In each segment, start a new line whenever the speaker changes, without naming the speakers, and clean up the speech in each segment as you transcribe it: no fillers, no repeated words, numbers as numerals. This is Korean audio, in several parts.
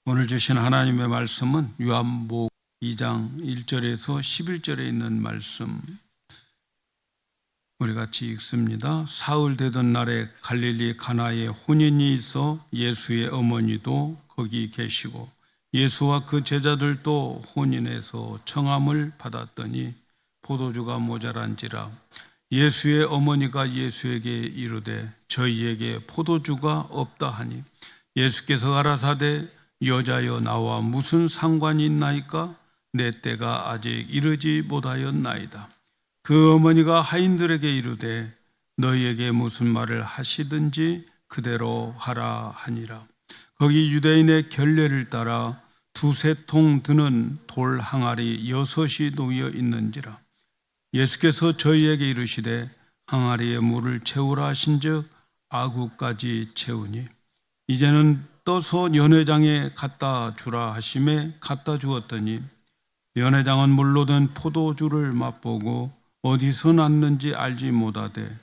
오늘 주신 하나님의 말씀은 요한복음 2장 1절에서 11절에 있는 말씀, 우리 같이 읽습니다. 사흘 되던 날에 갈릴리 가나에 혼인이 있어 예수의 어머니도 거기 계시고 예수와 그 제자들도 혼인에서 청함을 받았더니 포도주가 모자란지라. 예수의 어머니가 예수에게 이르되 저희에게 포도주가 없다 하니 예수께서 가라사대 여자여 나와 무슨 상관이 있나이까? 내 때가 아직 이르지 못하였나이다. 그 어머니가 하인들에게 이르되 너희에게 무슨 말을 하시든지 그대로 하라 하니라. 거기 유대인의 결례를 따라 두세 통 드는 돌 항아리 6이 놓여 있는지라. 예수께서 저희에게 이르시되 항아리에 물을 채우라 하신즉 아구까지 채우니 이제는 떠서 연회장에 갖다 주라 하심에 갖다 주었더니 연회장은 물로 된 포도주를 맛보고 어디서 났는지 알지 못하되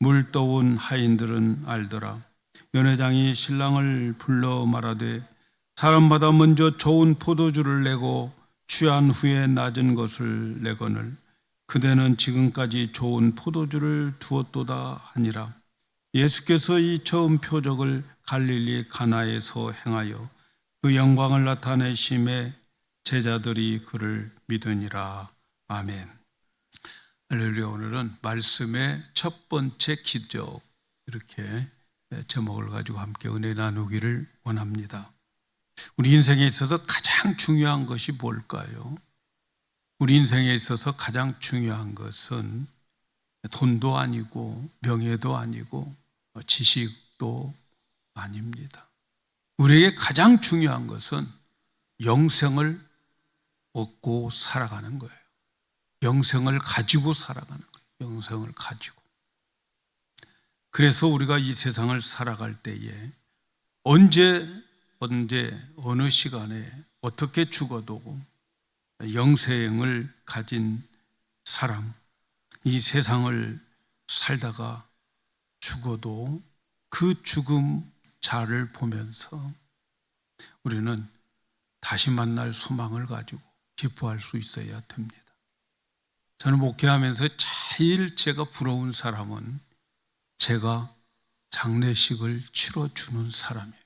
물 떠온 하인들은 알더라. 연회장이 신랑을 불러 말하되 사람마다 먼저 좋은 포도주를 내고 취한 후에 낮은 것을 내거늘 그대는 지금까지 좋은 포도주를 두었도다 하니라. 예수께서 이 처음 표적을 갈릴리 가나에서 행하여 그 영광을 나타내심에 제자들이 그를 믿으니라. 아멘. 할렐루야. 오늘은 말씀의 첫 번째 기적, 이렇게 제목을 가지고 함께 은혜 나누기를 원합니다. 우리 인생에 있어서 가장 중요한 것이 뭘까요? 우리 인생에 있어서 가장 중요한 것은 돈도 아니고 명예도 아니고 지식도 아닙니다. 우리에게 가장 중요한 것은 영생을 얻고 살아가는 거예요. 영생을 가지고 살아가는 거예요. 영생을 가지고. 그래서 우리가 이 세상을 살아갈 때에 언제 어느 시간에 어떻게 죽어도 영생을 가진 사람, 이 세상을 살다가 죽어도 그 죽음 자를 보면서 우리는 다시 만날 소망을 가지고 기뻐할 수 있어야 됩니다. 저는 목회하면서 제일 제가 부러운 사람은 제가 장례식을 치러주는 사람이에요.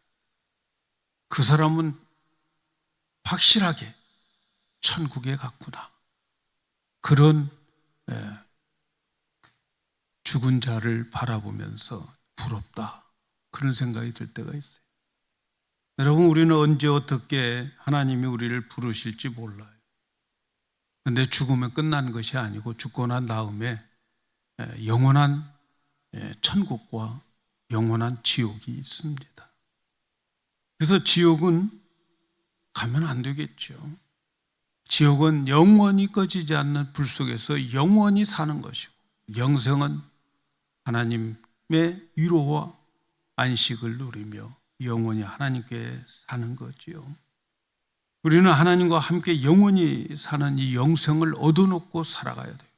그 사람은 확실하게 천국에 갔구나. 그런 죽은 자를 바라보면서 부럽다. 그런 생각이 들 때가 있어요. 여러분, 우리는 언제 어떻게 하나님이 우리를 부르실지 몰라요. 그런데 죽으면 끝난 것이 아니고 죽고 난 다음에 영원한 천국과 영원한 지옥이 있습니다. 그래서 지옥은 가면 안 되겠죠. 지옥은 영원히 꺼지지 않는 불 속에서 영원히 사는 것이고, 영생은 하나님의 위로와 안식을 누리며 영원히 하나님께 사는 거지요. 우리는 하나님과 함께 영원히 사는 이 영생을 얻어놓고 살아가야 돼요.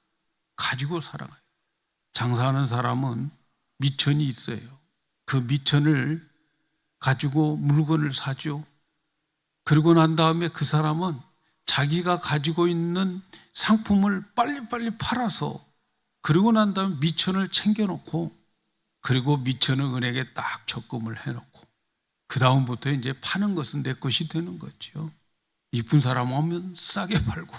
가지고 살아가요. 장사하는 사람은 미천이 있어요. 그 미천을 가지고 물건을 사죠. 그러고 난 다음에 그 사람은 자기가 가지고 있는 상품을 빨리빨리 팔아서 그러고 난 다음에 미천을 챙겨놓고, 그리고 미천을 은행에 딱 적금을 해놓고 그 다음부터 이제 파는 것은 내 것이 되는 거죠. 이쁜 사람 오면 싸게 팔고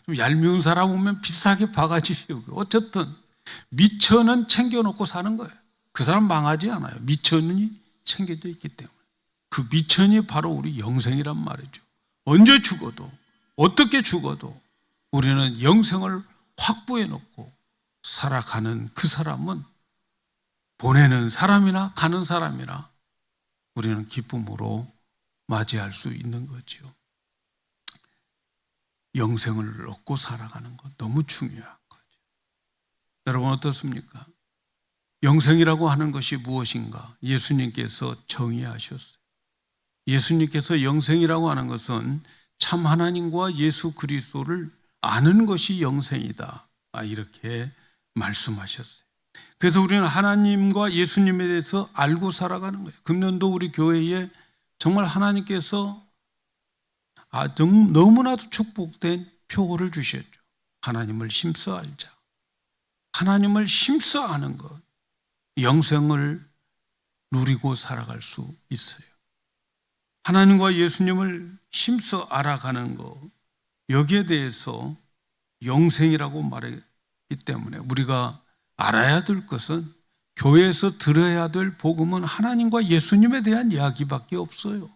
좀 얄미운 사람 오면 비싸게 바가지고, 어쨌든 미천은 챙겨놓고 사는 거예요. 그 사람 망하지 않아요. 미천이 챙겨져 있기 때문에. 그 미천이 바로 우리 영생이란 말이죠. 언제 죽어도 어떻게 죽어도 우리는 영생을 확보해 놓고 살아가는 그 사람은, 보내는 사람이나 가는 사람이나 우리는 기쁨으로 맞이할 수 있는 거죠. 영생을 얻고 살아가는 것 너무 중요한 거죠. 여러분 어떻습니까? 영생이라고 하는 것이 무엇인가? 예수님께서 정의하셨어요. 예수님께서 영생이라고 하는 것은 참 하나님과 예수 그리스도를 아는 것이 영생이다, 이렇게 말씀하셨어요. 그래서 우리는 하나님과 예수님에 대해서 알고 살아가는 거예요. 금년도 우리 교회에 정말 하나님께서 너무나도 축복된 표어를 주셨죠. 하나님을 힘써 알자. 하나님을 힘써 아는 것, 영생을 누리고 살아갈 수 있어요. 하나님과 예수님을 힘써 알아가는 것, 여기에 대해서 영생이라고 말했기 때문에 우리가 알아야 될 것은, 교회에서 들어야 될 복음은 하나님과 예수님에 대한 이야기밖에 없어요.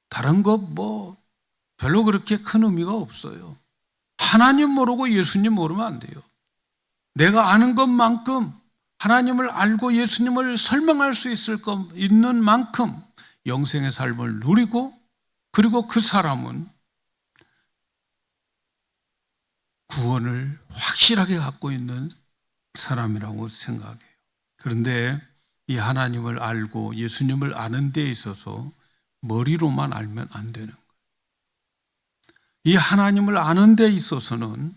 다른 것 별로 그렇게 큰 의미가 없어요. 하나님 모르고 예수님 모르면 안 돼요. 내가 아는 것만큼, 하나님을 알고 예수님을 설명할 수 있는 만큼 영생의 삶을 누리고, 그리고 그 사람은 구원을 확실하게 갖고 있는 사람이라고 생각해요. 그런데 이 하나님을 알고 예수님을 아는 데 있어서 머리로만 알면 안 되는 거예요. 이 하나님을 아는 데 있어서는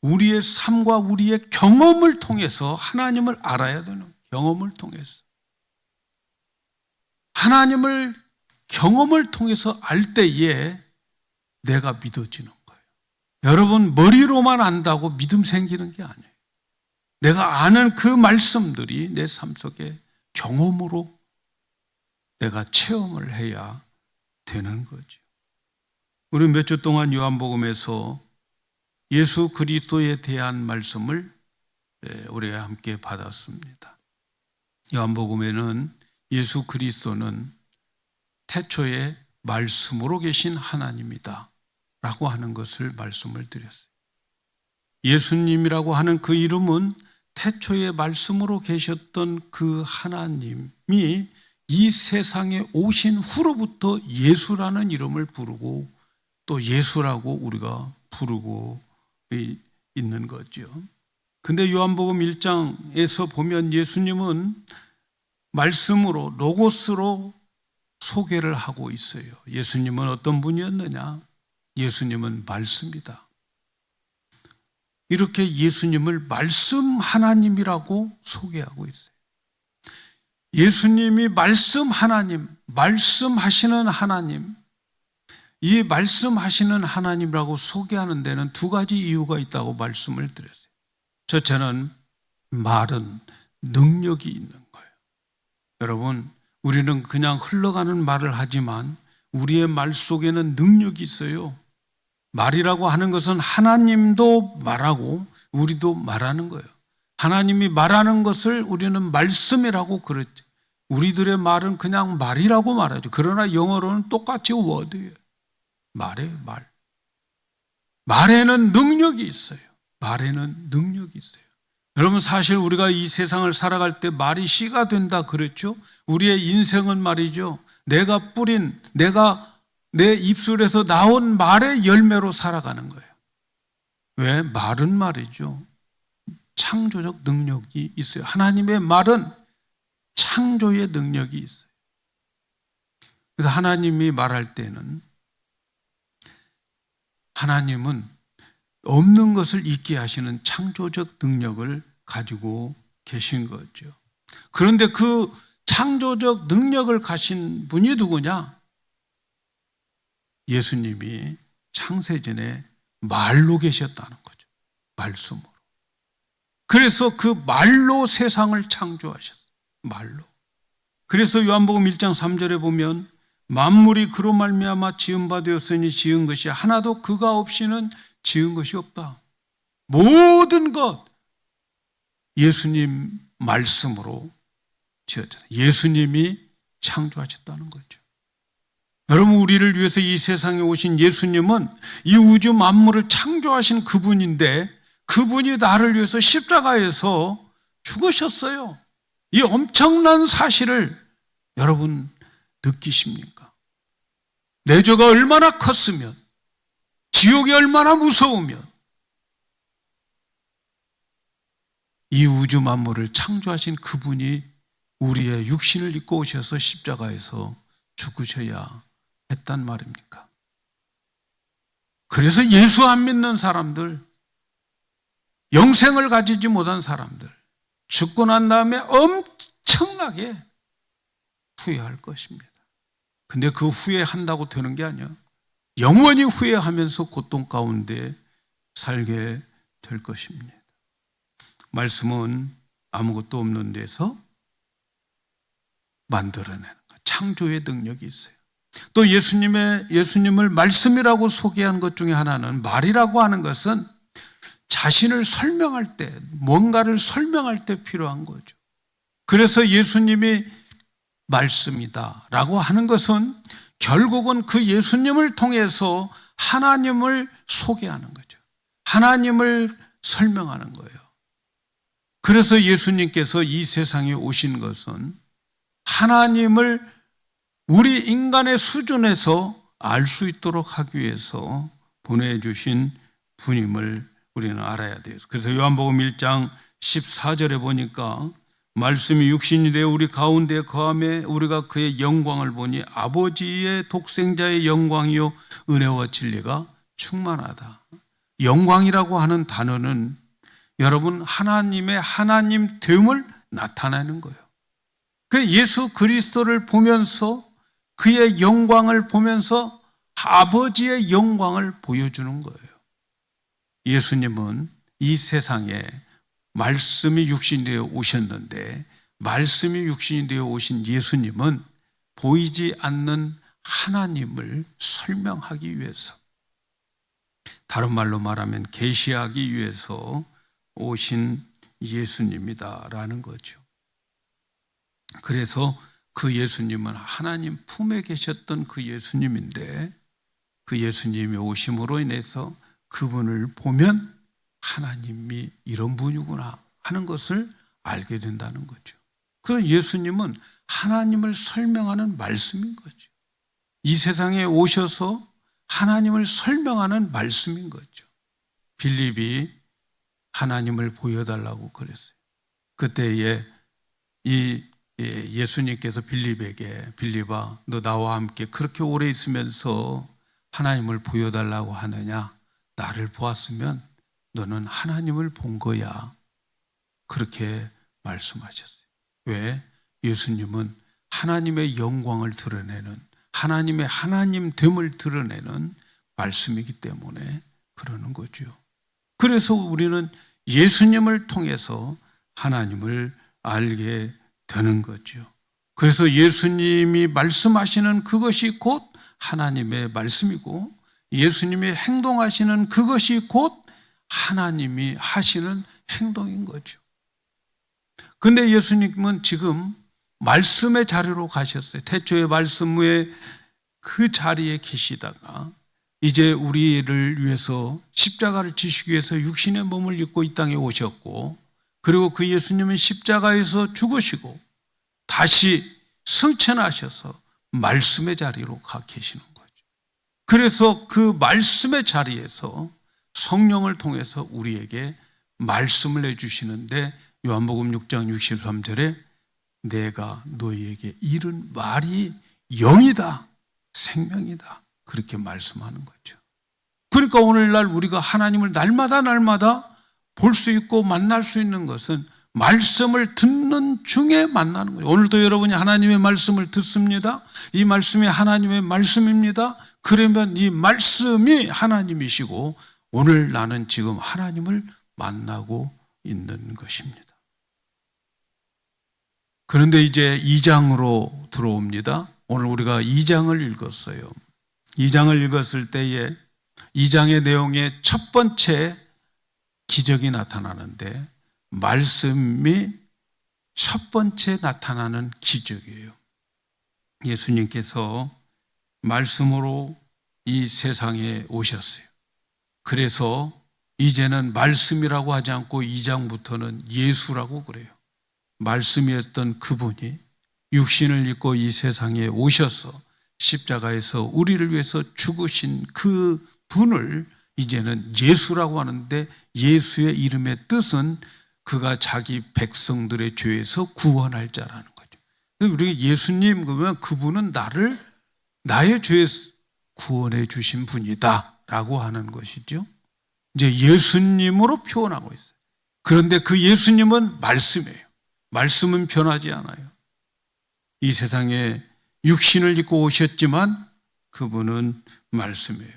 우리의 삶과 우리의 경험을 통해서 하나님을 알아야 되는 거예요. 경험을 통해서. 하나님을 경험을 통해서 알 때에 내가 믿어지는 거예요. 여러분, 머리로만 안다고 믿음 생기는 게 아니에요. 내가 아는 그 말씀들이 내 삶 속에 경험으로 내가 체험을 해야 되는 거죠. 우리 몇 주 동안 요한복음에서 예수 그리스도에 대한 말씀을 우리가 함께 받았습니다. 요한복음에는 예수 그리스도는 태초에 말씀으로 계신 하나님이다 라고 하는 것을 말씀을 드렸어요. 예수님이라고 하는 그 이름은 태초에 말씀으로 계셨던 그 하나님이 이 세상에 오신 후로부터 예수라는 이름을 부르고, 또 예수라고 우리가 부르고 있는 거죠. 근데 요한복음 1장에서 보면 예수님은 말씀으로, 로고스로 소개를 하고 있어요. 예수님은 어떤 분이었느냐? 예수님은 말씀이다. 이렇게 예수님을 말씀 하나님이라고 소개하고 있어요. 예수님이 말씀 하나님, 말씀하시는 하나님, 이 말씀하시는 하나님이라고 소개하는 데는 두 가지 이유가 있다고 말씀을 드렸어요. 첫째는 말은 능력이 있는 거예요. 여러분, 우리는 그냥 흘러가는 말을 하지만 우리의 말 속에는 능력이 있어요. 말이라고 하는 것은 하나님도 말하고 우리도 말하는 거예요. 하나님이 말하는 것을 우리는 말씀이라고 그랬죠. 우리들의 말은 그냥 말이라고 말하죠. 그러나 영어로는 똑같이 워드예요. 말이에요, 말. 말에는 능력이 있어요. 말에는 능력이 있어요. 여러분, 사실 우리가 이 세상을 살아갈 때 말이 씨가 된다 그랬죠. 우리의 인생은 말이죠, 내가 뿌린, 내 입술에서 나온 말의 열매로 살아가는 거예요. 왜? 말은 말이죠, 창조적 능력이 있어요. 하나님의 말은 창조의 능력이 있어요. 그래서 하나님이 말할 때는, 하나님은 없는 것을 있게 하시는 창조적 능력을 가지고 계신 거죠. 그런데 그 창조적 능력을 가신 분이 누구냐? 예수님이 창세전에 말로 계셨다는 거죠. 말씀으로. 그래서 그 말로 세상을 창조하셨어요. 말로. 그래서 요한복음 1장 3절에 보면 만물이 그로 말미암아 지은 바 되었으니 지은 것이 하나도 그가 없이는 지은 것이 없다. 모든 것 예수님 말씀으로 지었잖아요. 예수님이 창조하셨다는 거죠. 여러분, 우리를 위해서 이 세상에 오신 예수님은 이 우주 만물을 창조하신 그분인데, 그분이 나를 위해서 십자가에서 죽으셨어요. 이 엄청난 사실을 여러분 느끼십니까? 내 죄가 얼마나 컸으면, 지옥이 얼마나 무서우면 이 우주 만물을 창조하신 그분이 우리의 육신을 입고 오셔서 십자가에서 죽으셔야 했단 말입니까? 그래서 예수 안 믿는 사람들, 영생을 가지지 못한 사람들, 죽고 난 다음에 엄청나게 후회할 것입니다. 근데 그 후회한다고 되는 게 아니에요. 영원히 후회하면서 고통 가운데 살게 될 것입니다. 말씀은 아무것도 없는 데서 만들어내는 것, 창조의 능력이 있어요. 또 예수님을 말씀이라고 소개한 것 중에 하나는, 말이라고 하는 것은 자신을 설명할 때, 뭔가를 설명할 때 필요한 거죠. 그래서 예수님이 말씀이다라고 하는 것은 결국은 그 예수님을 통해서 하나님을 소개하는 거죠. 하나님을 설명하는 거예요. 그래서 예수님께서 이 세상에 오신 것은 하나님을 우리 인간의 수준에서 알 수 있도록 하기 위해서 보내주신 분임을 우리는 알아야 돼요. 그래서 요한복음 1장 14절에 보니까 말씀이 육신이 되어 우리 가운데 거하매 우리가 그의 영광을 보니 아버지의 독생자의 영광이요 은혜와 진리가 충만하다. 영광이라고 하는 단어는 여러분 하나님의 하나님됨을 나타내는 거예요. 그 예수 그리스도를 보면서 그의 영광을 보면서 아버지의 영광을 보여주는 거예요. 예수님은 이 세상에 말씀이 육신이 되어 오셨는데, 말씀이 육신이 되어 오신 예수님은 보이지 않는 하나님을 설명하기 위해서, 다른 말로 말하면 계시하기 위해서 오신 예수님이다라는 거죠. 그래서 그 예수님은 하나님 품에 계셨던 그 예수님인데, 그 예수님이 오심으로 인해서 그분을 보면 하나님이 이런 분이구나 하는 것을 알게 된다는 거죠. 그래서 예수님은 하나님을 설명하는 말씀인 거죠. 이 세상에 오셔서 하나님을 설명하는 말씀인 거죠. 빌립이 하나님을 보여달라고 그랬어요. 그때에 예수님께서 빌립에게, 빌립아, 너 나와 함께 그렇게 오래 있으면서 하나님을 보여달라고 하느냐? 나를 보았으면 너는 하나님을 본 거야. 그렇게 말씀하셨어요. 왜? 예수님은 하나님의 영광을 드러내는, 하나님의 하나님됨을 드러내는 말씀이기 때문에 그러는 거죠. 그래서 우리는 예수님을 통해서 하나님을 알게 되는 거죠. 그래서 예수님이 말씀하시는 그것이 곧 하나님의 말씀이고, 예수님이 행동하시는 그것이 곧 하나님이 하시는 행동인 거죠. 근데 예수님은 지금 말씀의 자리로 가셨어요. 태초의 말씀 후에 그 자리에 계시다가 이제 우리를 위해서 십자가를 지시기 위해서 육신의 몸을 입고 이 땅에 오셨고, 그리고 그 예수님은 십자가에서 죽으시고 다시 승천하셔서 말씀의 자리로 가 계시는 거죠. 그래서 그 말씀의 자리에서 성령을 통해서 우리에게 말씀을 해주시는데, 요한복음 6장 63절에 내가 너희에게 이른 말이 영이다, 생명이다, 그렇게 말씀하는 거죠. 그러니까 오늘날 우리가 하나님을 날마다 볼 수 있고 만날 수 있는 것은 말씀을 듣는 중에 만나는 거예요. 오늘도 여러분이 하나님의 말씀을 듣습니다. 이 말씀이 하나님의 말씀입니다. 그러면 이 말씀이 하나님이시고 오늘 나는 지금 하나님을 만나고 있는 것입니다. 그런데 이제 2장으로 들어옵니다. 오늘 우리가 2장을 읽었어요. 2장을 읽었을 때에 2장의 내용의 첫 번째 기적이 나타나는데, 말씀이 첫 번째 나타나는 기적이에요. 예수님께서 말씀으로 이 세상에 오셨어요. 그래서 이제는 말씀이라고 하지 않고 2장부터는 예수라고 그래요. 말씀이었던 그분이 육신을 입고 이 세상에 오셔서 십자가에서 우리를 위해서 죽으신 그 분을 이제는 예수라고 하는데, 예수의 이름의 뜻은 그가 자기 백성들의 죄에서 구원할 자라는 거죠. 우리 예수님 그러면 그분은 나의 죄에서 구원해 주신 분이다 라고 하는 것이죠. 이제 예수님으로 표현하고 있어요. 그런데 그 예수님은 말씀이에요. 말씀은 변하지 않아요. 이 세상에 육신을 입고 오셨지만 그분은 말씀이에요.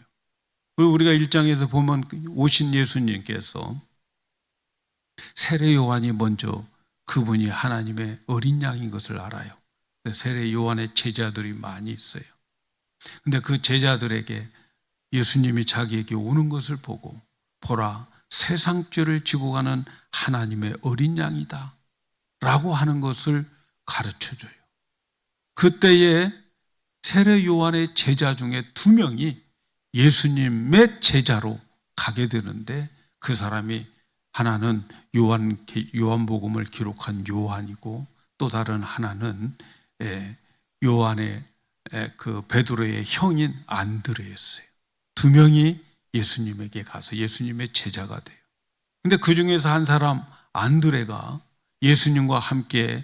그리고 우리가 1장에서 보면 오신 예수님께서 세례 요한이 먼저 그분이 하나님의 어린 양인 것을 알아요. 세례 요한의 제자들이 많이 있어요. 근데 그 제자들에게 예수님이 자기에게 오는 것을 보고 보라, 세상 죄를 지고 가는 하나님의 어린 양이다 라고 하는 것을 가르쳐줘요. 그때에 세례 요한의 제자 중에 2명이 예수님의 제자로 가게 되는데, 그 사람이 하나는 요한복음을 기록한 요한이고, 또 다른 하나는 요한의 그 베드로의 형인 안드레였어요. 2명이 예수님에게 가서 예수님의 제자가 돼요. 근데 그 중에서 한 사람 안드레가 예수님과 함께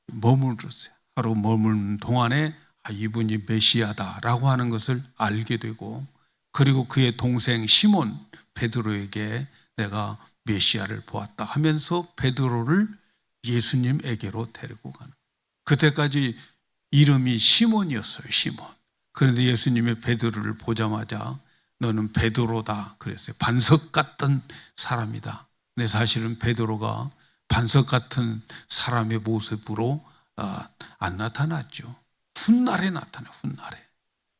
머물렀어요. 하루 머무는 동안에 이분이 메시아다라고 하는 것을 알게 되고, 그리고 그의 동생 시몬 베드로에게 내가 메시아를 보았다 하면서 베드로를 예수님에게로 데리고 가는. 그때까지 이름이 시몬이었어요. 시몬. 그런데 예수님의 베드로를 보자마자 너는 베드로다 그랬어요. 반석 같은 사람이다. 근데 사실은 베드로가 반석 같은 사람의 모습으로 안 나타났죠. 훗날에 나타나요. 훗날에.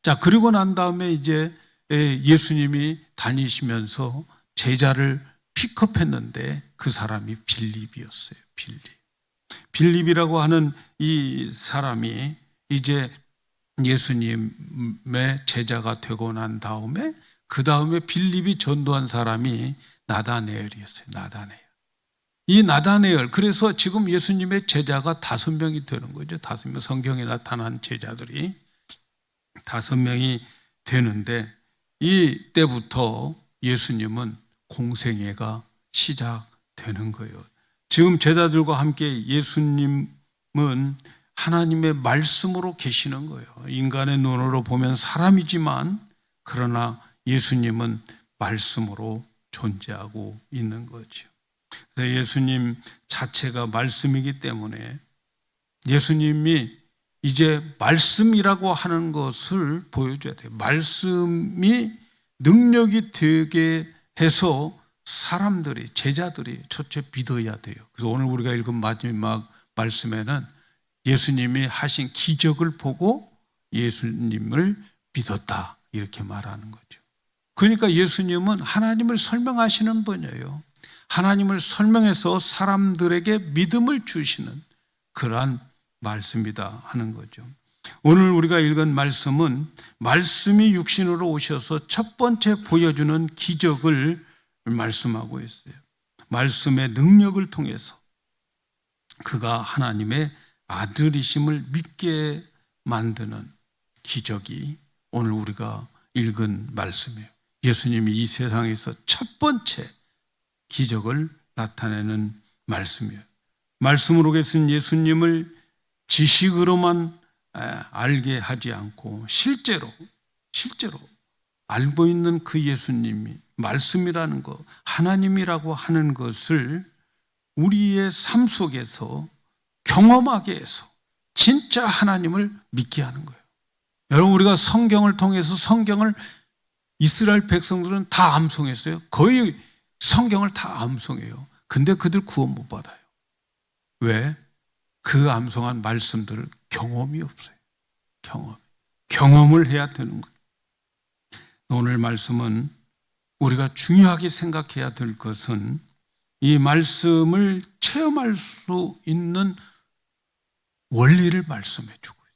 자, 그리고 난 다음에 이제 예수님이 다니시면서 제자를 픽업했는데 그 사람이 빌립이었어요. 빌립이라고 하는 이 사람이 이제 예수님의 제자가 되고 난 다음에 그 다음에 빌립이 전도한 사람이 나다네엘이었어요. 이 나다네엘, 그래서 지금 예수님의 제자가 5명이 되는 거죠. 5명, 성경에 나타난 제자들이 5명이 되는데, 이때부터 예수님은 공생애가 시작되는 거예요. 지금 제자들과 함께 예수님은 하나님의 말씀으로 계시는 거예요. 인간의 눈으로 보면 사람이지만 그러나 예수님은 말씀으로 존재하고 있는 거죠. 그래서 예수님 자체가 말씀이기 때문에 예수님이 이제 말씀이라고 하는 것을 보여줘야 돼요. 말씀이 능력이 되게 해서 사람들이, 제자들이 첫째 믿어야 돼요. 그래서 오늘 우리가 읽은 마지막 말씀에는 예수님이 하신 기적을 보고 예수님을 믿었다 이렇게 말하는 거죠. 그러니까 예수님은 하나님을 설명하시는 분이에요. 하나님을 설명해서 사람들에게 믿음을 주시는 그러한 말씀이다 하는 거죠. 오늘 우리가 읽은 말씀은 말씀이 육신으로 오셔서 첫 번째 보여주는 기적을 말씀하고 있어요. 말씀의 능력을 통해서 그가 하나님의 아들이심을 믿게 만드는 기적이 오늘 우리가 읽은 말씀이에요. 예수님이 이 세상에서 첫 번째 기적을 나타내는 말씀이에요. 말씀으로 계신 예수님을 지식으로만 알게 하지 않고 실제로 알고 있는 그 예수님이 말씀이라는 것, 하나님이라고 하는 것을 우리의 삶 속에서 경험하게 해서 진짜 하나님을 믿게 하는 거예요. 여러분, 우리가 성경을 통해서 성경을 이스라엘 백성들은 다 암송했어요. 거의 성경을 다 암송해요. 근데 그들 구원 못 받아요. 왜? 그 암송한 말씀들을 경험이 없어요. 경험을 해야 되는 거예요. 오늘 말씀은 우리가 중요하게 생각해야 될 것은 이 말씀을 체험할 수 있는 원리를 말씀해 주고 있어요.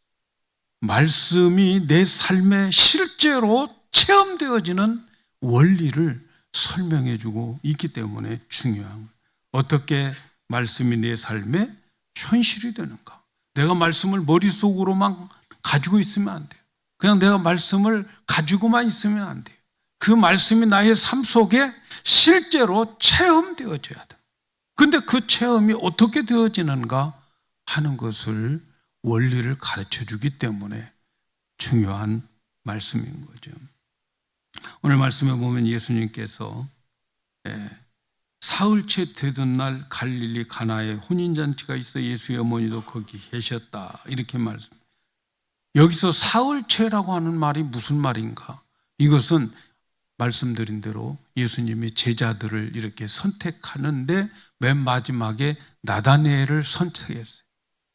말씀이 내 삶에 실제로 체험되어지는 원리를 설명해 주고 있기 때문에 중요한 거예요. 어떻게 말씀이 내 삶에 현실이 되는가? 내가 말씀을 머릿속으로만 가지고 있으면 안 돼요. 그냥 내가 말씀을 가지고만 있으면 안 돼요. 그 말씀이 나의 삶 속에 실제로 체험되어져야 돼요. 근데 그 체험이 어떻게 되어지는가 하는 것을 원리를 가르쳐 주기 때문에 중요한 말씀인 거죠. 오늘 말씀에 보면 예수님께서 사흘째 되던 날 갈릴리 가나에 혼인잔치가 있어 예수의 어머니도 거기 계셨다 이렇게 말씀. 여기서 사흘째라고 하는 말이 무슨 말인가? 이것은 말씀드린 대로 예수님이 제자들을 이렇게 선택하는데 맨 마지막에 나다나엘을 선택했어요.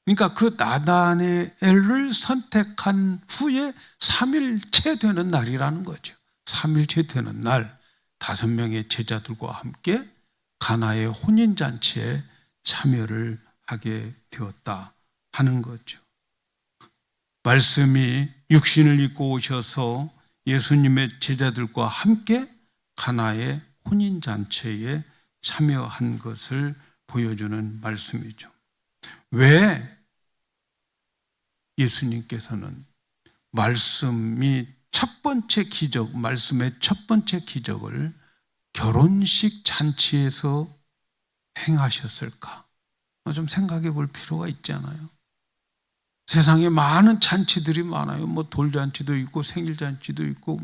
그러니까 그 나다나엘을 선택한 후에 3일째 되는 날이라는 거죠. 3일째 되는 날 5명의 제자들과 함께 가나의 혼인잔치에 참여를 하게 되었다 하는 거죠. 말씀이 육신을 입고 오셔서 예수님의 제자들과 함께 가나의 혼인잔치에 참여한 것을 보여주는 말씀이죠. 왜 예수님께서는 말씀의 첫 번째 기적을 결혼식 잔치에서 행하셨을까? 좀 생각해 볼 필요가 있잖아요. 세상에 많은 잔치들이 많아요. 돌잔치도 있고 생일잔치도 있고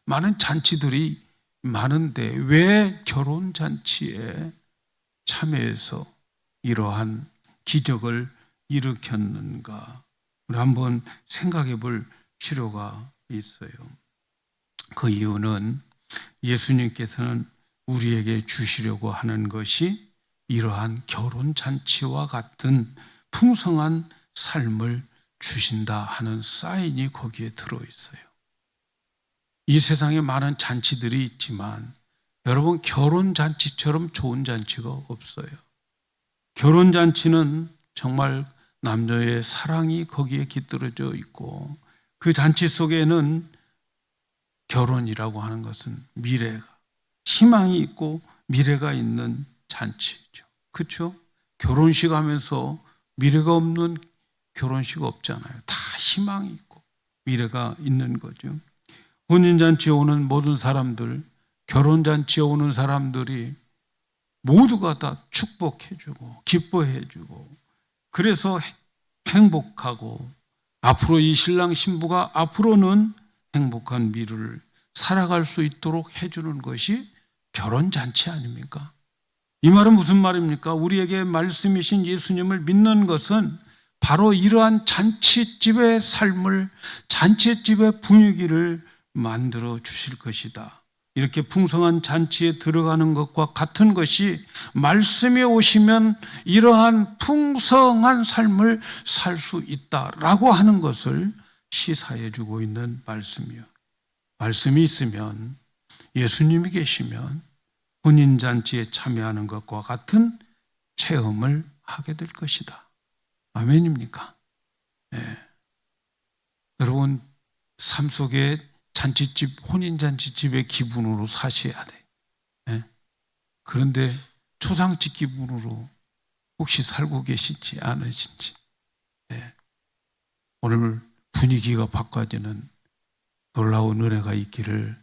많은 잔치들이 많은데 왜 결혼잔치에 참여해서 이러한 기적을 일으켰는가? 우리 한번 생각해 볼 필요가 있어요. 그 이유는 예수님께서는 우리에게 주시려고 하는 것이 이러한 결혼잔치와 같은 풍성한 삶을 주신다 하는 사인이 거기에 들어있어요. 이 세상에 많은 잔치들이 있지만 여러분, 결혼잔치처럼 좋은 잔치가 없어요. 결혼잔치는 정말 남녀의 사랑이 거기에 깃들어져 있고 그 잔치 속에는 결혼이라고 하는 것은 미래가, 희망이 있고 미래가 있는 잔치죠. 그렇죠? 결혼식 하면서 미래가 없는 결혼식 없잖아요. 다 희망이 있고 미래가 있는 거죠. 혼인잔치에 오는 모든 사람들, 결혼잔치에 오는 사람들이 모두가 다 축복해주고 기뻐해주고 그래서 행복하고 앞으로 이 신랑 신부가 앞으로는 행복한 미래를 살아갈 수 있도록 해주는 것이 결혼잔치 아닙니까? 이 말은 무슨 말입니까? 우리에게 말씀이신 예수님을 믿는 것은 바로 이러한 잔치집의 삶을, 잔치집의 분위기를 만들어 주실 것이다. 이렇게 풍성한 잔치에 들어가는 것과 같은 것이 말씀에 오시면 이러한 풍성한 삶을 살 수 있다라고 하는 것을 시사해 주고 있는 말씀이요. 말씀이 있으면, 예수님이 계시면 혼인잔치에 참여하는 것과 같은 체험을 하게 될 것이다. 아멘입니까? 네. 여러분, 삶 속에 잔치집, 혼인잔치집의 기분으로 사셔야 돼. 네? 그런데 초상집 기분으로 혹시 살고 계시지 않으신지. 네. 오늘 분위기가 바꿔지는 놀라운 은혜가 있기를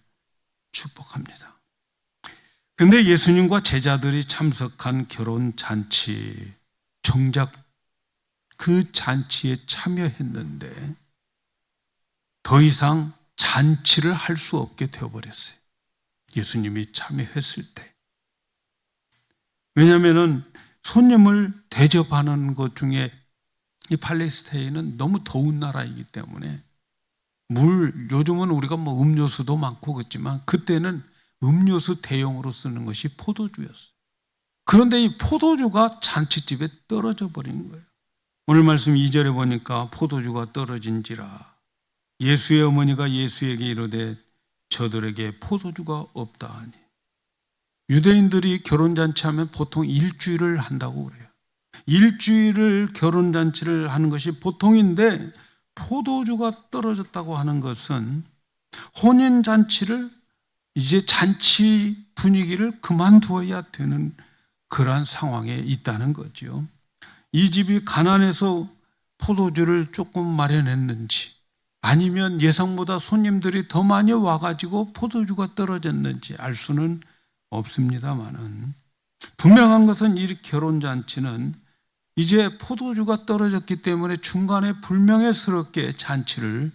축복합니다. 근데 예수님과 제자들이 참석한 결혼잔치, 정작 그 잔치에 참여했는데 더 이상 잔치를 할 수 없게 되어버렸어요. 예수님이 참여했을 때. 왜냐하면 손님을 대접하는 것 중에 이 팔레스타인은 너무 더운 나라이기 때문에 요즘은 우리가 음료수도 많고 그렇지만 그때는 음료수 대용으로 쓰는 것이 포도주였어요. 그런데 이 포도주가 잔치집에 떨어져 버린 거예요. 오늘 말씀 2절에 보니까 포도주가 떨어진지라 예수의 어머니가 예수에게 이르되 저들에게 포도주가 없다 하니. 유대인들이 결혼잔치하면 보통 일주일을 한다고 그래요. 일주일을 결혼잔치를 하는 것이 보통인데 포도주가 떨어졌다고 하는 것은 혼인잔치를 이제 잔치 분위기를 그만두어야 되는 그러한 상황에 있다는 거죠. 이 집이 가난해서 포도주를 조금 마련했는지 아니면 예상보다 손님들이 더 많이 와가지고 포도주가 떨어졌는지 알 수는 없습니다만은 분명한 것은 이 결혼잔치는 이제 포도주가 떨어졌기 때문에 중간에 불명예스럽게 잔치를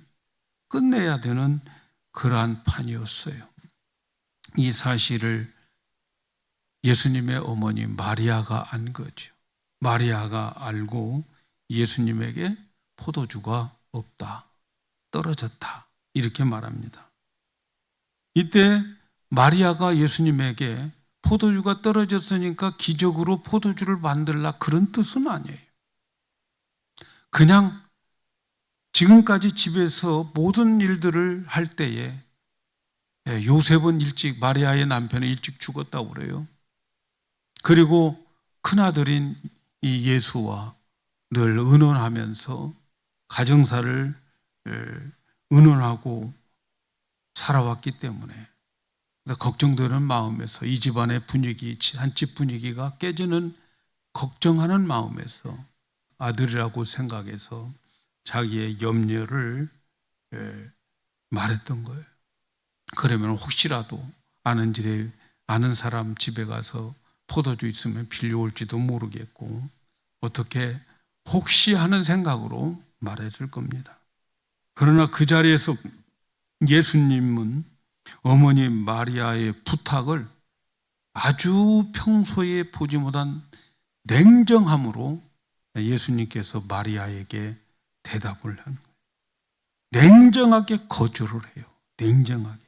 끝내야 되는 그러한 판이었어요. 이 사실을 예수님의 어머니 마리아가 안 거죠. 마리아가 알고 예수님에게 포도주가 없다, 떨어졌다 이렇게 말합니다. 이때 마리아가 예수님에게 포도주가 떨어졌으니까 기적으로 포도주를 만들라 그런 뜻은 아니에요. 그냥 지금까지 집에서 모든 일들을 할 때에 요셉은 일찍 마리아의 남편이 일찍 죽었다고 그래요. 그리고 큰아들인 이 예수와 늘 의논하면서 가정사를 의논하고 살아왔기 때문에 걱정되는 마음에서 이 집안의 분위기, 한 집 분위기가 깨지는 걱정하는 마음에서 아들이라고 생각해서 자기의 염려를 말했던 거예요. 그러면 혹시라도 아는 사람 집에 가서 포도주 있으면 빌려올지도 모르겠고 어떻게 혹시 하는 생각으로 말해줄 겁니다. 그러나 그 자리에서 예수님은 어머니 마리아의 부탁을 아주 평소에 보지 못한 냉정함으로 예수님께서 마리아에게 대답을 하는 거예요. 냉정하게 거절을 해요. 냉정하게.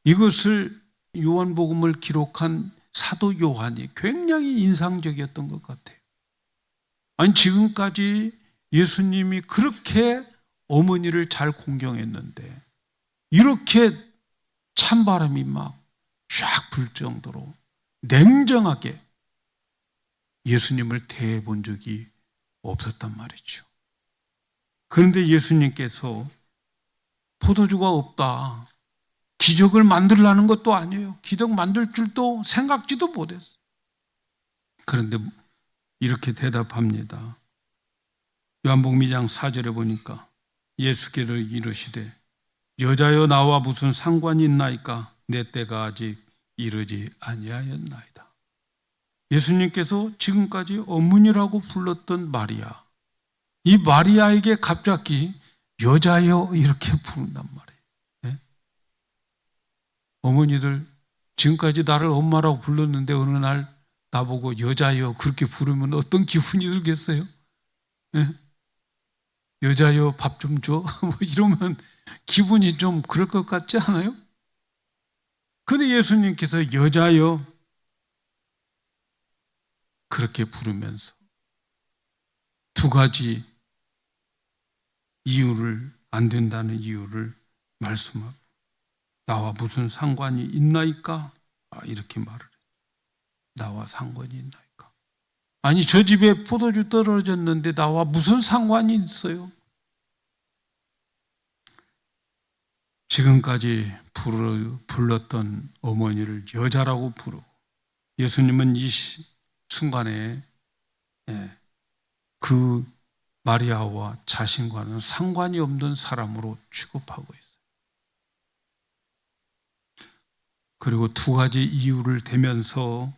이것을 요한복음을 기록한 사도 요한이 굉장히 인상적이었던 것 같아요. 아니, 지금까지 예수님이 그렇게 어머니를 잘 공경했는데 이렇게 찬바람이 막 쫙 불 정도로 냉정하게 예수님을 대해본 적이 없었단 말이죠. 그런데 예수님께서 포도주가 없다, 기적을 만들라는 것도 아니에요. 기적 만들 줄도 생각지도 못했어요. 그런데 이렇게 대답합니다. 요한복음 2장 4절에 보니까 예수께서 이르시되 여자여 나와 무슨 상관이 있나이까 내 때가 아직 이르지 아니하였나이다. 예수님께서 지금까지 어머니라고 불렀던 마리아, 이 마리아에게 갑자기 여자여 이렇게 부른단 말이에요. 네? 어머니들 지금까지 나를 엄마라고 불렀는데 어느 날 나보고 여자여 그렇게 부르면 어떤 기분이 들겠어요? 네? 여자여 밥 좀 줘? 뭐 이러면 기분이 좀 그럴 것 같지 않아요? 근데 예수님께서 여자여 그렇게 부르면서 두 가지 이유를, 안 된다는 이유를 말씀하고 나와 무슨 상관이 있나이까? 이렇게 말을 해요. 나와 상관이 있나이까? 아니, 저 집에 포도주 떨어졌는데 나와 무슨 상관이 있어요? 지금까지 불렀던 어머니를 여자라고 부르고 예수님은 이 순간에 그 마리아와 자신과는 상관이 없는 사람으로 취급하고 있어요. 그리고 두 가지 이유를 대면서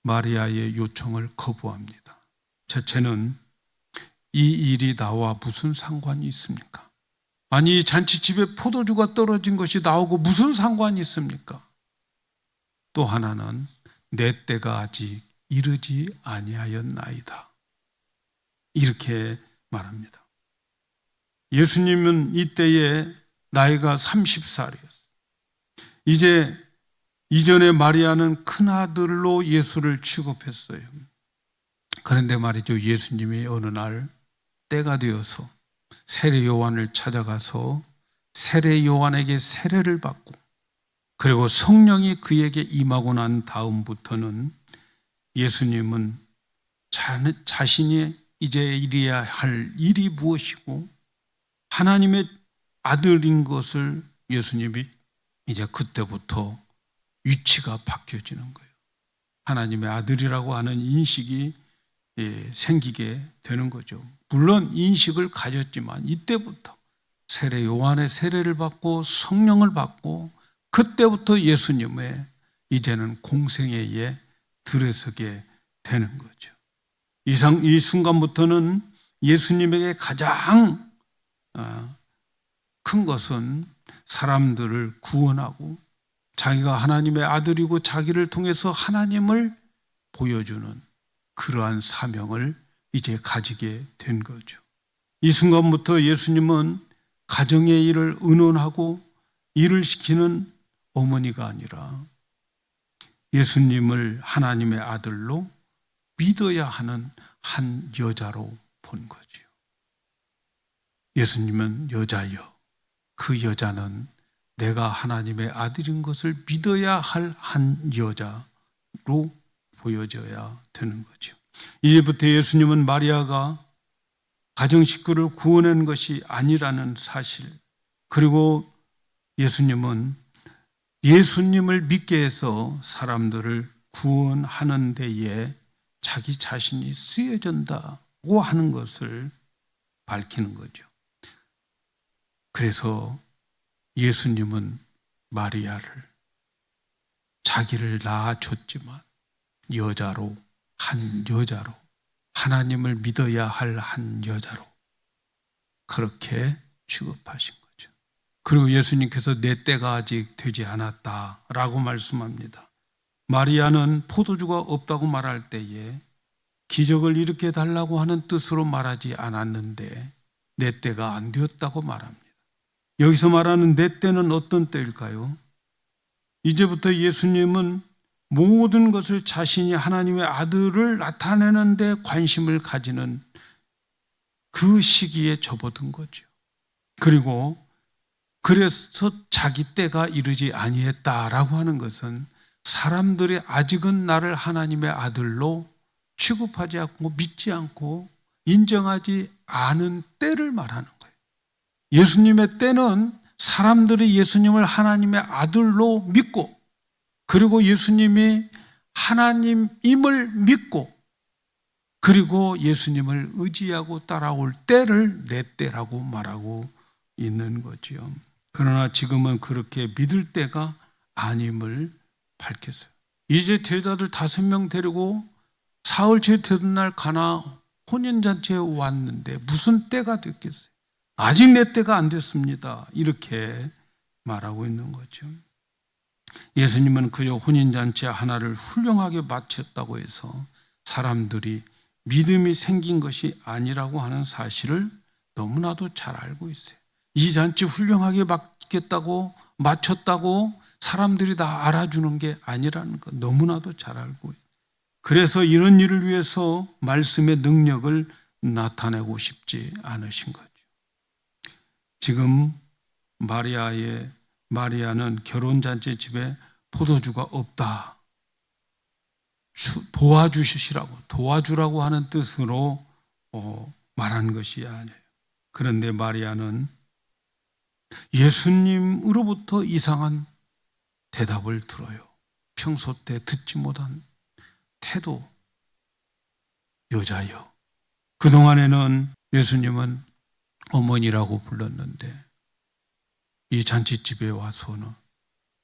마리아의 요청을 거부합니다. 첫째는 이 일이 나와 무슨 상관이 있습니까? 아니, 잔치집에 포도주가 떨어진 것이 나오고 무슨 상관이 있습니까? 또 하나는 내 때가 아직 이르지 아니하였나이다. 이렇게 말합니다. 예수님은 이때에 나이가 30살이었어요. 이제 이전에 마리아는 큰아들로 예수를 취급했어요. 그런데 말이죠, 예수님이 어느 날 때가 되어서 세례 요한을 찾아가서 세례 요한에게 세례를 받고 그리고 성령이 그에게 임하고 난 다음부터는 예수님은 자신이 이제 이래야 할 일이 무엇이고 하나님의 아들인 것을 예수님이 이제 그때부터 위치가 바뀌어지는 거예요. 하나님의 아들이라고 하는 인식이 생기게 되는 거죠. 물론 인식을 가졌지만 이때부터 세례 요한의 세례를 받고 성령을 받고 그때부터 예수님의 이제는 공생애에 들어서게 되는 거죠. 이 순간부터는 예수님에게 가장 큰 것은 사람들을 구원하고 자기가 하나님의 아들이고 자기를 통해서 하나님을 보여주는 그러한 사명을 이제 가지게 된 거죠. 이 순간부터 예수님은 가정의 일을 의논하고 일을 시키는 어머니가 아니라 예수님을 하나님의 아들로 믿어야 하는 한 여자로 본 거지요. 예수님은 여자여, 그 여자는 내가 하나님의 아들인 것을 믿어야 할 한 여자로 보여져야 되는 거죠. 이제부터 예수님은 마리아가 가정 식구를 구원한 것이 아니라는 사실, 그리고 예수님은 예수님을 믿게 해서 사람들을 구원하는 데에 자기 자신이 쓰여진다고 하는 것을 밝히는 거죠. 그래서 예수님은 마리아를 자기를 낳아줬지만 여자로, 한 여자로, 하나님을 믿어야 할 한 여자로 그렇게 취급하신 거죠. 그리고 예수님께서 내 때가 아직 되지 않았다라고 말씀합니다. 마리아는 포도주가 없다고 말할 때에 기적을 일으켜 달라고 하는 뜻으로 말하지 않았는데 내 때가 안 되었다고 말합니다. 여기서 말하는 내 때는 어떤 때일까요? 이제부터 예수님은 모든 것을 자신이 하나님의 아들을 나타내는 데 관심을 가지는 그 시기에 접어든 거죠. 그리고 그래서 자기 때가 이르지 아니했다라고 하는 것은 사람들이 아직은 나를 하나님의 아들로 취급하지 않고 믿지 않고 인정하지 않은 때를 말하는 거예요. 예수님의 때는 사람들이 예수님을 하나님의 아들로 믿고 그리고 예수님이 하나님임을 믿고 그리고 예수님을 의지하고 따라올 때를 내 때라고 말하고 있는 거지요. 그러나 지금은 그렇게 믿을 때가 아님을 밝혔어요. 이제 제자들 5명 데리고 사흘 째 되던 날 가나 혼인잔치에 왔는데 무슨 때가 됐겠어요? 아직 내 때가 안 됐습니다. 이렇게 말하고 있는 거죠. 예수님은 그저 혼인잔치 하나를 훌륭하게 마쳤다고 해서 사람들이 믿음이 생긴 것이 아니라고 하는 사실을 너무나도 잘 알고 있어요. 이 잔치 훌륭하게 마쳤다고 사람들이 다 알아주는 게 아니라는 거 너무나도 잘 알고 있어요. 그래서 이런 일을 위해서 말씀의 능력을 나타내고 싶지 않으신 거죠. 지금 마리아는 결혼잔치 집에 포도주가 없다. 도와주라고 하는 뜻으로 말한 것이 아니에요. 그런데 마리아는 예수님으로부터 이상한 대답을 들어요. 평소 때 듣지 못한 태도. 여자여. 그동안에는 예수님은 어머니라고 불렀는데 이 잔치집에 와서는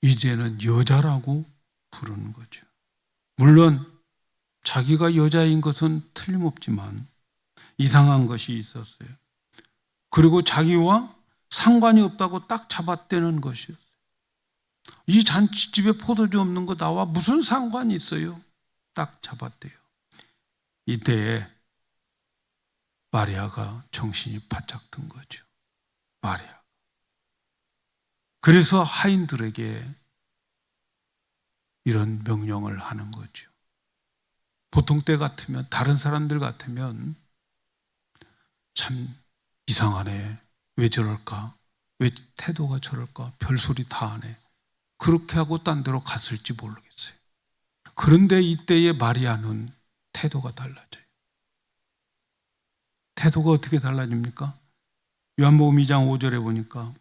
이제는 여자라고 부르는 거죠. 물론 자기가 여자인 것은 틀림없지만 이상한 것이 있었어요. 그리고 자기와 상관이 없다고 딱 잡아떼는 것이었어요. 이 잔치집에 포도주 없는 거 나와 무슨 상관이 있어요? 딱 잡아떼요. 이때에 마리아가 정신이 바짝 든 거죠. 마리아. 그래서 하인들에게 이런 명령을 하는 거죠. 보통 때 같으면, 다른 사람들 같으면 참 이상하네. 왜 저럴까? 왜 태도가 저럴까? 별소리 다 하네. 그렇게 하고 딴 데로 갔을지 모르겠어요. 그런데 이때의 마리아는 태도가 달라져요. 태도가 어떻게 달라집니까? 요한복음 2장 5절에 보니까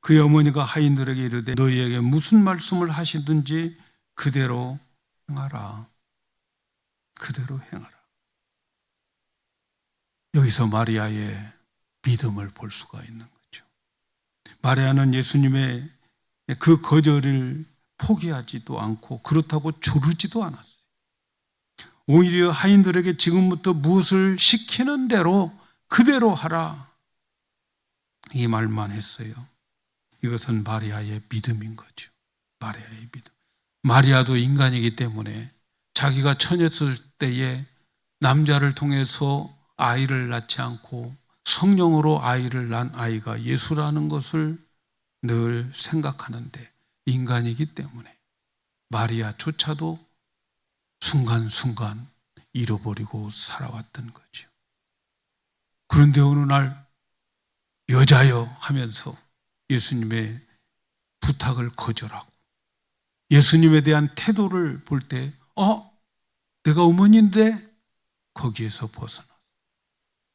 그의 어머니가 하인들에게 이르되 너희에게 무슨 말씀을 하시든지 그대로 행하라. 그대로 행하라. 여기서 마리아의 믿음을 볼 수가 있는 거죠. 마리아는 예수님의 그 거절을 포기하지도 않고 그렇다고 조르지도 않았어요. 오히려 하인들에게 지금부터 무엇을 시키는 대로 그대로 하라. 이 말만 했어요. 이것은 마리아의 믿음인 거죠. 마리아의 믿음. 마리아도 인간이기 때문에 자기가 처녀였을 때에 남자를 통해서 아이를 낳지 않고 성령으로 아이를 낳은 아이가 예수라는 것을 늘 생각하는데 인간이기 때문에 마리아조차도 순간순간 잃어버리고 살아왔던 거죠. 그런데 어느 날 여자여 하면서 예수님의 부탁을 거절하고 예수님에 대한 태도를 볼 때 내가 어머니인데 거기에서 벗어나서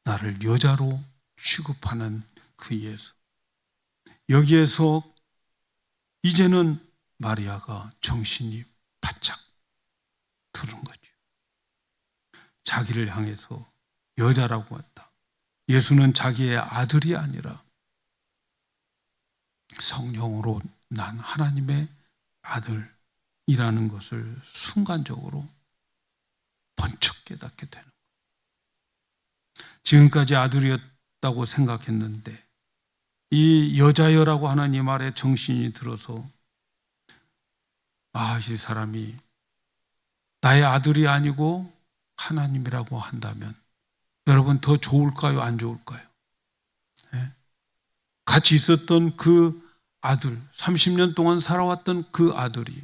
나를 여자로 취급하는 그 예수. 여기에서 이제는 마리아가 정신이 바짝 들은 거죠. 자기를 향해서 여자라고 했다. 예수는 자기의 아들이 아니라 성령으로 난 하나님의 아들이라는 것을 순간적으로 번쩍 깨닫게 되는 거예요. 지금까지 아들이었다고 생각했는데 이 여자여라고 하는 이 말에 정신이 들어서 이 사람이 나의 아들이 아니고 하나님이라고 한다면 여러분 더 좋을까요? 안 좋을까요? 네? 같이 있었던 그 아들, 30년 동안 살아왔던 그 아들이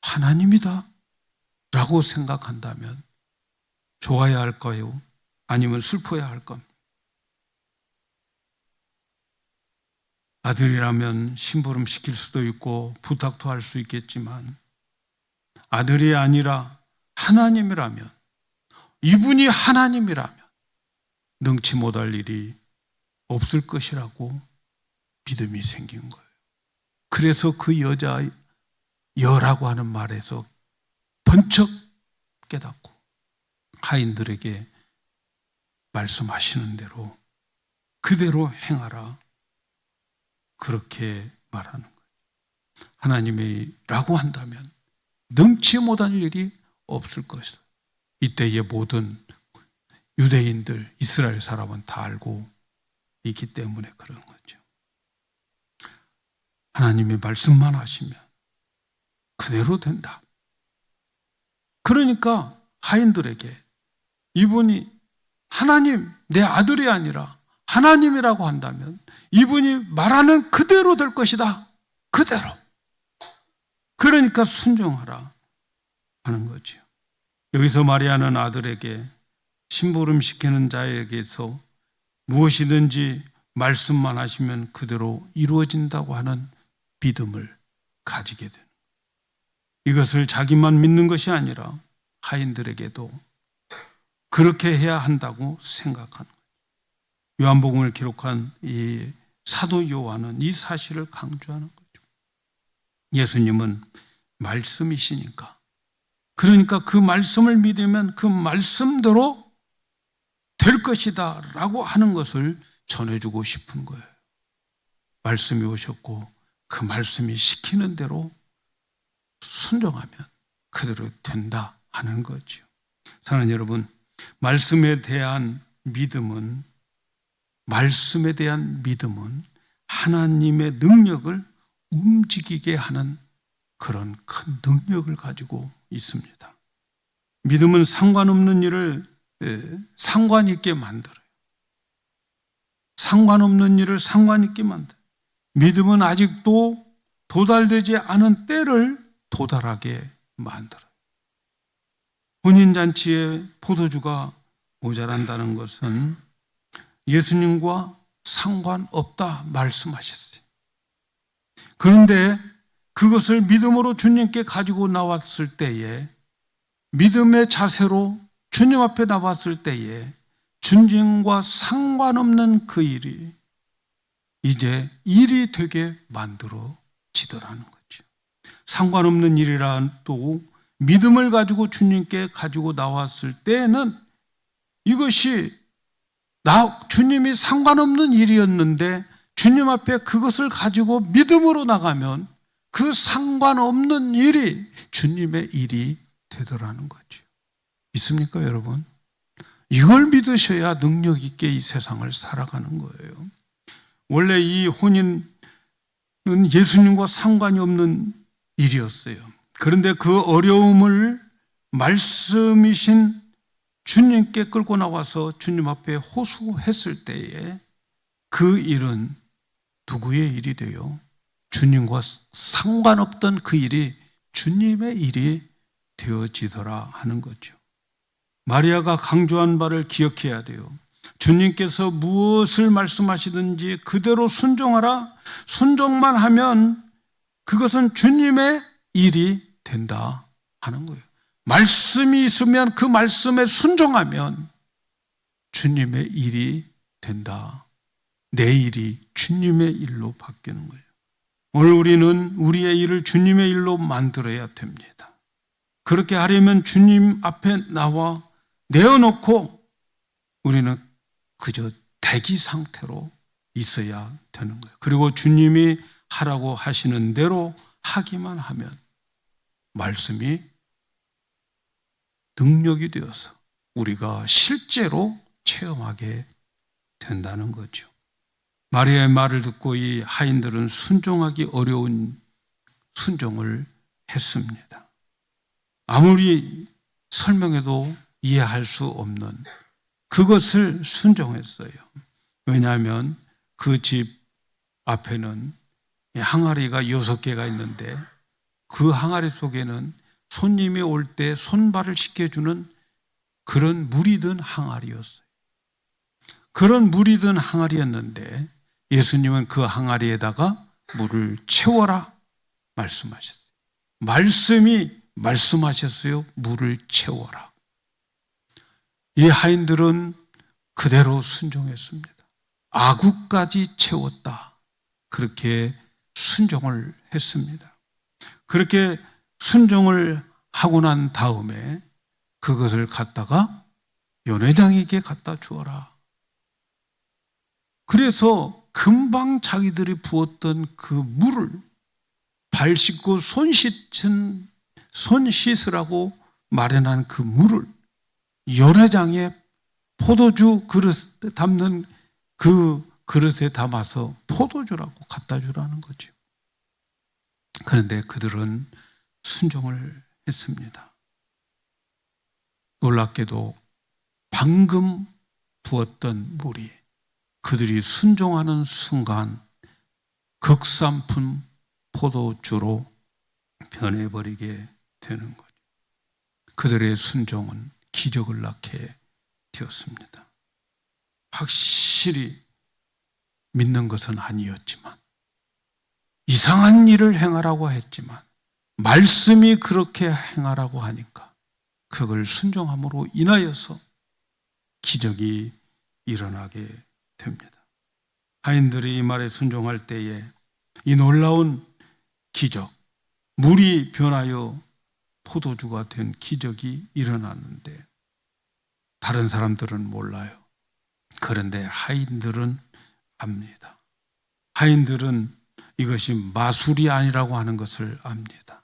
하나님이다 라고 생각한다면 좋아야 할까요? 아니면 슬퍼야 할 겁니다. 아들이라면 심부름 시킬 수도 있고 부탁도 할 수 있겠지만 아들이 아니라 하나님이라면, 이분이 하나님이라면 능치 못할 일이 없을 것이라고 믿음이 생긴 거예요. 그래서 그 여자여라고 하는 말에서 번쩍 깨닫고 하인들에게 말씀하시는 대로 그대로 행하라, 그렇게 말하는 거예요. 하나님이라고 한다면 능치 못할 일이 없을 것이다. 이때의 모든 유대인들, 이스라엘 사람은 다 알고 있기 때문에 그런 거죠. 하나님이 말씀만 하시면 그대로 된다. 그러니까 하인들에게 이분이 하나님, 내 아들이 아니라 하나님이라고 한다면 이분이 말하는 그대로 될 것이다. 그대로. 그러니까 순종하라 하는 거죠. 여기서 마리아는 아들에게 심부름 시키는 자에게서 무엇이든지 말씀만 하시면 그대로 이루어진다고 하는 믿음을 가지게 되는 거예요. 이것을 자기만 믿는 것이 아니라 하인들에게도 그렇게 해야 한다고 생각하는 거예요. 요한복음을 기록한 이 사도 요한은 이 사실을 강조하는 거죠. 예수님은 말씀이시니까, 그러니까 그 말씀을 믿으면 그 말씀대로 될 것이다 라고 하는 것을 전해주고 싶은 거예요. 말씀이 오셨고 그 말씀이 시키는 대로 순종하면 그대로 된다 하는 거죠. 사랑하는 여러분, 말씀에 대한 믿음은 하나님의 능력을 움직이게 하는 그런 큰 능력을 가지고 있습니다. 믿음은 상관없는 일을 상관 있게 만들어요. 상관없는 일을 상관 있게 만들어요. 믿음은 아직도 도달되지 않은 때를 도달하게 만들어요. 혼인잔치에 포도주가 모자란다는 것은 예수님과 상관없다 말씀하셨어요. 그런데 그것을 믿음으로 주님께 가지고 나왔을 때에, 믿음의 자세로 주님 앞에 나왔을 때에 주님과 상관없는 그 일이 이제 일이 되게 만들어지더라는 거죠. 상관없는 일이라도 믿음을 가지고 주님께 가지고 나왔을 때는 이것이 주님이 상관없는 일이었는데 주님 앞에 그것을 가지고 믿음으로 나가면 그 상관없는 일이 주님의 일이 되더라는 거죠. 믿습니까, 여러분? 이걸 믿으셔야 능력 있게 이 세상을 살아가는 거예요. 원래 이 혼인은 예수님과 상관이 없는 일이었어요. 그런데 그 어려움을 말씀이신 주님께 끌고 나와서 주님 앞에 호소했을 때에 그 일은 누구의 일이 돼요? 주님과 상관없던 그 일이 주님의 일이 되어지더라 하는 거죠. 마리아가 강조한 바를 기억해야 돼요. 주님께서 무엇을 말씀하시든지 그대로 순종하라. 순종만 하면 그것은 주님의 일이 된다 하는 거예요. 말씀이 있으면 그 말씀에 순종하면 주님의 일이 된다. 내 일이 주님의 일로 바뀌는 거예요. 오늘 우리는 우리의 일을 주님의 일로 만들어야 됩니다. 그렇게 하려면 주님 앞에 나와 내어놓고 우리는 그저 대기 상태로 있어야 되는 거예요. 그리고 주님이 하라고 하시는 대로 하기만 하면 말씀이 능력이 되어서 우리가 실제로 체험하게 된다는 거죠. 마리아의 말을 듣고 이 하인들은 순종하기 어려운 순종을 했습니다. 아무리 설명해도 이해할 수 없는 그것을 순종했어요. 왜냐하면 그 집 앞에는 항아리가 6개가 있는데 그 항아리 속에는 손님이 올 때 손발을 씻겨주는 그런 물이 든 항아리였어요. 그런 물이 든 항아리였는데 예수님은 그 항아리에다가 물을 채워라 말씀하셨어요. 말씀이 말씀하셨어요. 물을 채워라. 이 하인들은 그대로 순종했습니다. 아구까지 채웠다. 그렇게 순종을 했습니다. 그렇게 순종을 하고 난 다음에 그것을 갖다가 연회장에게 갖다 주어라. 그래서 금방 자기들이 부었던 그 물을 발 씻고 손 씻으라고 마련한 그 물을 연회장에 포도주 그릇에 담는 그 그릇에 담아서 포도주라고 갖다 주라는 거죠. 그런데 그들은 순종을 했습니다. 놀랍게도 방금 부었던 물이 그들이 순종하는 순간 극산품 포도주로 변해버리게 되는 거죠. 그들의 순종은 기적을 낳게 되었습니다. 확실히 믿는 것은 아니었지만 이상한 일을 행하라고 했지만 말씀이 그렇게 행하라고 하니까 그걸 순종함으로 인하여서 기적이 일어나게 됩니다. 하인들이 이 말에 순종할 때에 이 놀라운 기적, 물이 변하여 포도주가 된 기적이 일어났는데 다른 사람들은 몰라요. 그런데 하인들은 압니다. 하인들은 이것이 마술이 아니라고 하는 것을 압니다.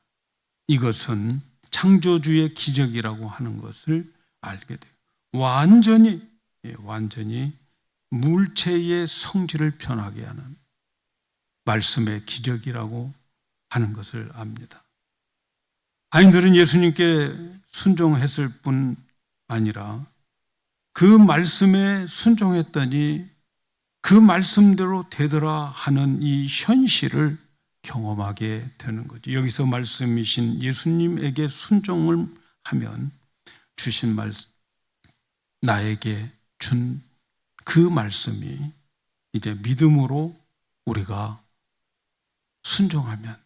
이것은 창조주의 기적이라고 하는 것을 알게 돼요. 완전히 물체의 성질을 변하게 하는 말씀의 기적이라고 하는 것을 압니다. 하인들은 예수님께 순종했을 뿐 아니라 그 말씀에 순종했더니 그 말씀대로 되더라 하는 이 현실을 경험하게 되는 거죠. 여기서 말씀이신 예수님에게 순종을 하면 주신 말씀, 나에게 준 그 말씀이 이제 믿음으로 우리가 순종하면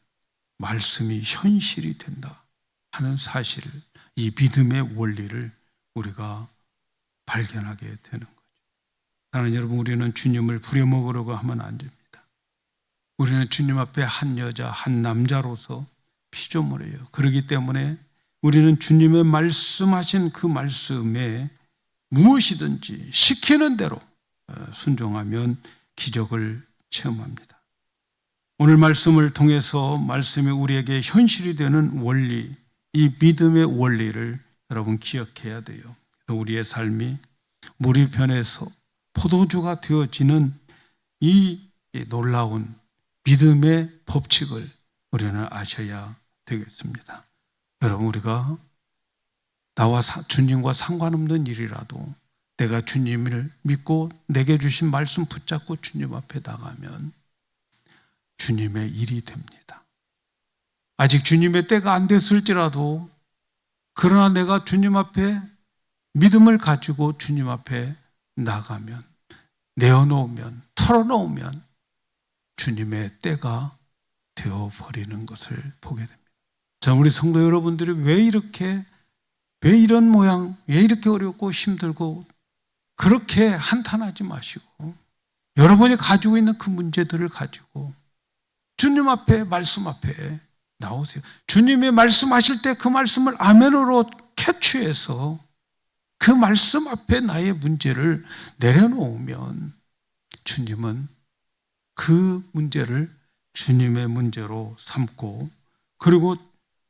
말씀이 현실이 된다 하는 사실을, 이 믿음의 원리를 우리가 발견하게 되는 거죠. 사랑하는 여러분, 우리는 주님을 부려먹으려고 하면 안 됩니다. 우리는 주님 앞에 한 여자, 한 남자로서 피조물이에요. 그렇기 때문에 우리는 주님의 말씀하신 그 말씀에 무엇이든지 시키는 대로 순종하면 기적을 체험합니다. 오늘 말씀을 통해서 말씀이 우리에게 현실이 되는 원리, 이 믿음의 원리를 여러분 기억해야 돼요. 우리의 삶이 물이 변해서 포도주가 되어지는 이 놀라운 믿음의 법칙을 우리는 아셔야 되겠습니다. 여러분, 우리가 나와 주님과 상관없는 일이라도 내가 주님을 믿고 내게 주신 말씀 붙잡고 주님 앞에 나가면 주님의 일이 됩니다. 아직 주님의 때가 안 됐을지라도 그러나 내가 주님 앞에 믿음을 가지고 주님 앞에 나가면, 내어놓으면, 털어놓으면 주님의 때가 되어버리는 것을 보게 됩니다. 자, 우리 성도 여러분들이 왜 이런 모양, 왜 이렇게 어렵고 힘들고 그렇게 한탄하지 마시고 여러분이 가지고 있는 그 문제들을 가지고 주님 앞에, 말씀 앞에 나오세요. 주님이 말씀하실 때 그 말씀을 아멘으로 캡처해서 그 말씀 앞에 나의 문제를 내려놓으면 주님은 그 문제를 주님의 문제로 삼고, 그리고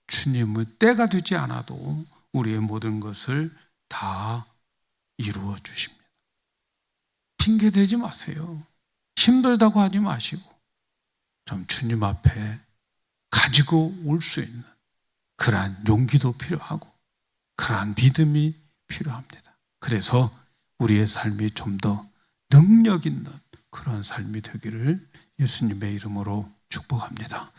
주님의 때가 되지 않아도 우리의 모든 것을 다 이루어 주십니다. 핑계 대지 마세요. 힘들다고 하지 마시고 좀 주님 앞에 가지고 올 수 있는 그러한 용기도 필요하고 그러한 믿음이 필요합니다. 그래서 우리의 삶이 좀 더 능력 있는 그런 삶이 되기를 예수님의 이름으로 축복합니다.